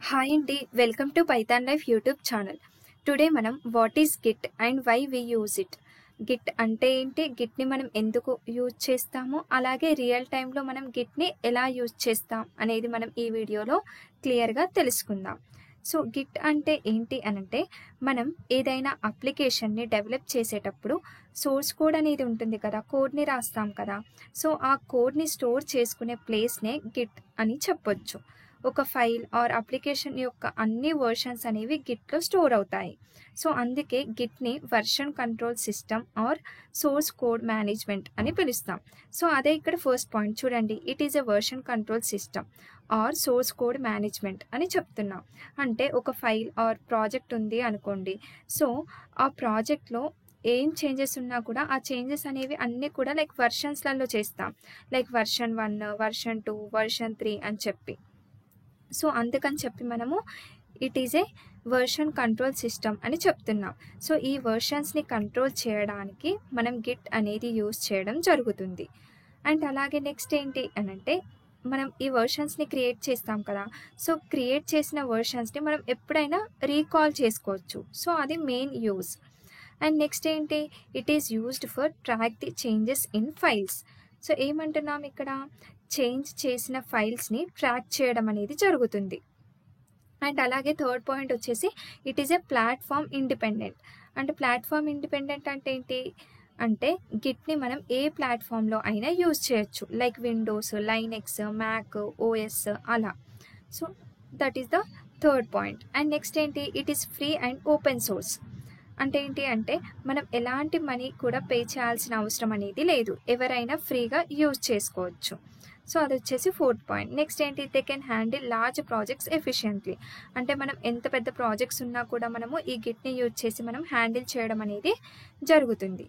Hi అండి, welcome to Python Life YouTube channel. Today మనం what is git and why we use it. Git అంటే ఏంటి, గిట్ని మనం ఎందుకు యూజ్ చేస్తాము, అలాగే రియల్ టైంలో మనం గిట్ని ఎలా యూజ్ చేస్తాం అనేది మనం ఈ వీడియోలో క్లియర్గా తెలుసుకుందాం. సో గిట్ అంటే ఏంటి అనంటే, మనం ఏదైనా అప్లికేషన్ని డెవలప్ చేసేటప్పుడు సోర్స్ కోడ్ అనేది ఉంటుంది కదా, కోడ్ని రాస్తాం కదా. సో ఆ కోడ్ని స్టోర్ చేసుకునే ప్లేస్నే గిట్ అని చెప్పొచ్చు. ఒక ఫైల్ ఆర్ అప్లికేషన్ యొక్క అన్ని వర్షన్స్ అనేవి గిట్లో స్టోర్ అవుతాయి. సో అందుకే గిట్ని version control system or source code management అని పిలుస్తాం. సో అదే ఇక్కడ ఫస్ట్ పాయింట్ చూడండి, it is a version control system or source code management అని చెప్తున్నాం. అంటే ఒక ఫైల్ ఆర్ ప్రాజెక్ట్ ఉంది అనుకోండి. సో ఆ ప్రాజెక్ట్లో ఏం చేంజెస్ ఉన్నా కూడా ఆ చేంజెస్ అనేవి అన్నీ కూడా లైక్ వర్షన్స్లలో చేస్తాం. లైక్ వర్షన్ 1, వర్షన్ 2, వర్షన్ 3 అని చెప్పి. సో అందుకని చెప్పి మనము it is a version control system అని చెప్తున్నాం. సో ఈ వర్షన్స్ని కంట్రోల్ చేయడానికి మనం గిట్ అనేది యూజ్ చేయడం జరుగుతుంది. అండ్ అలాగే నెక్స్ట్ ఏంటి అనంటే, మనం ఈ వర్షన్స్ని క్రియేట్ చేస్తాం కదా. సో క్రియేట్ చేసిన వర్షన్స్ని మనం ఎప్పుడైనా రీకాల్ చేసుకోవచ్చు. సో అది మెయిన్ యూజ్. అండ్ నెక్స్ట్ ఏంటి, it is used for track the changes in files. So ఏమంటున్నాం ఇక్కడ, చేంజ్ చేసిన ఫైల్స్ని ట్రాక్ చేయడం అనేది జరుగుతుంది. అండ్ అలాగే థర్డ్ పాయింట్ వచ్చేసి, it is a platform independent. అంటే ప్లాట్ఫామ్ ఇండిపెండెంట్ అంటే ఏంటి అంటే, గిట్ని మనం ఏ ప్లాట్ఫామ్లో అయినా యూజ్ చేయొచ్చు. Like Windows, Linux, Mac, OS అలా. So that is the third point. And next ఏంటి, it is free and open source. అంటే ఏంటి అంటే, మనం ఎలాంటి మనీ కూడా పే చేయాల్సిన అవసరం అనేది లేదు, ఎవరైనా ఫ్రీగా యూజ్ చేసుకోవచ్చు. సో అది వచ్చేసి ఫోర్త్ పాయింట్. నెక్స్ట్ ఏంటి, they can handle large projects efficiently. అంటే మనం ఎంత పెద్ద ప్రాజెక్ట్స్ ఉన్నా కూడా మనము ఈ గిట్ని యూజ్ చేసి మనం హ్యాండిల్ చేయడం అనేది జరుగుతుంది.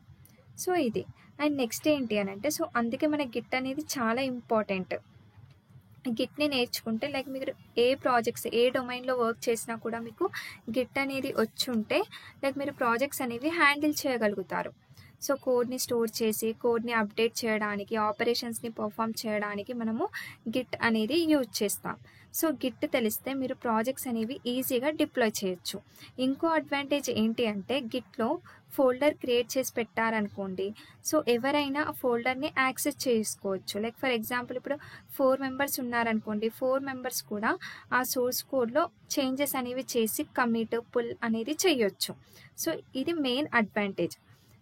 సో ఇది. అండ్ నెక్స్ట్ ఏంటి అని అంటే, సో అందుకే మన గిట్ అనేది చాలా ఇంపార్టెంట్. గిట్ని నేర్చుకుంటే లైక్ మీరు ఏ ప్రాజెక్ట్స్, ఏ డొమైన్లో వర్క్ చేసినా కూడా మీకు గిట్ అనేది వచ్చి ఉంటే లైక్ మీరు ప్రాజెక్ట్స్ అనేవి హ్యాండిల్ చేయగలుగుతారు. సో కోడ్ని స్టోర్ చేసి, కోడ్ని అప్డేట్ చేయడానికి, ఆపరేషన్స్ని పర్ఫామ్ చేయడానికి మనము గిట్ అనేది యూజ్ చేస్తాం. సో గిట్ తెలిస్తే మీరు ప్రాజెక్ట్స్ అనేవి ఈజీగా డిప్లాయ్ చేయొచ్చు. ఇంకో అడ్వాంటేజ్ ఏంటి అంటే, గిట్లో ఫోల్డర్ క్రియేట్ చేసి పెట్టారనుకోండి, సో ఎవరైనా ఆ ఫోల్డర్ని యాక్సెస్ చేసుకోవచ్చు. లైక్ ఫర్ ఎగ్జాంపుల్ ఇప్పుడు 4 మెంబర్స్ ఉన్నారనుకోండి, 4 మెంబర్స్ కూడా ఆ సోర్స్ కోడ్లో చేంజెస్ అనేవి చేసి కమిట్, పుల్ అనేది చేయొచ్చు. సో ఇది మెయిన్ అడ్వాంటేజ్.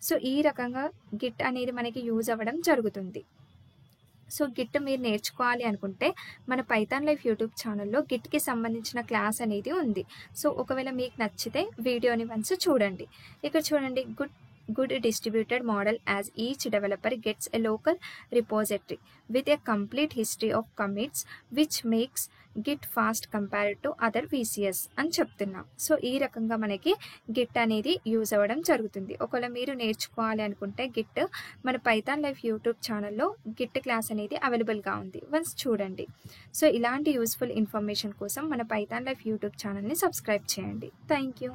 సో ఈ రకంగా గిట్ అనేది మనకి యూజ్ అవ్వడం జరుగుతుంది. సో గిట్ మీరు నేర్చుకోవాలి అనుకుంటే మన పైథాన్ లైఫ్ యూట్యూబ్ ఛానల్లో గిట్కి సంబంధించిన క్లాస్ అనేది ఉంది. సో ఒకవేళ మీకు నచ్చితే వీడియోని వన్స్ చూడండి. ఇక్కడ చూడండి, good distributed model as each developer gets a local repository with a complete history of commits, which makes git fast compared to other VCS అని చెప్తున్నాం. సో ఈ రకంగా మనకి గిట్ అనేది యూజ్ అవ్వడం జరుగుతుంది. ఒకవేళ మీరు నేర్చుకోవాలి అనుకుంటే గిట్, మన పైథాన్ లైఫ్ యూట్యూబ్ ఛానల్లో గిట్ క్లాస్ అనేది అవైలబుల్గా ఉంది, వన్స్ చూడండి. సో ఇలాంటి యూస్ఫుల్ ఇన్ఫర్మేషన్ కోసం మన పైథాన్ లైఫ్ యూట్యూబ్ ఛానల్ని సబ్స్క్రైబ్ చేయండి. Thank you.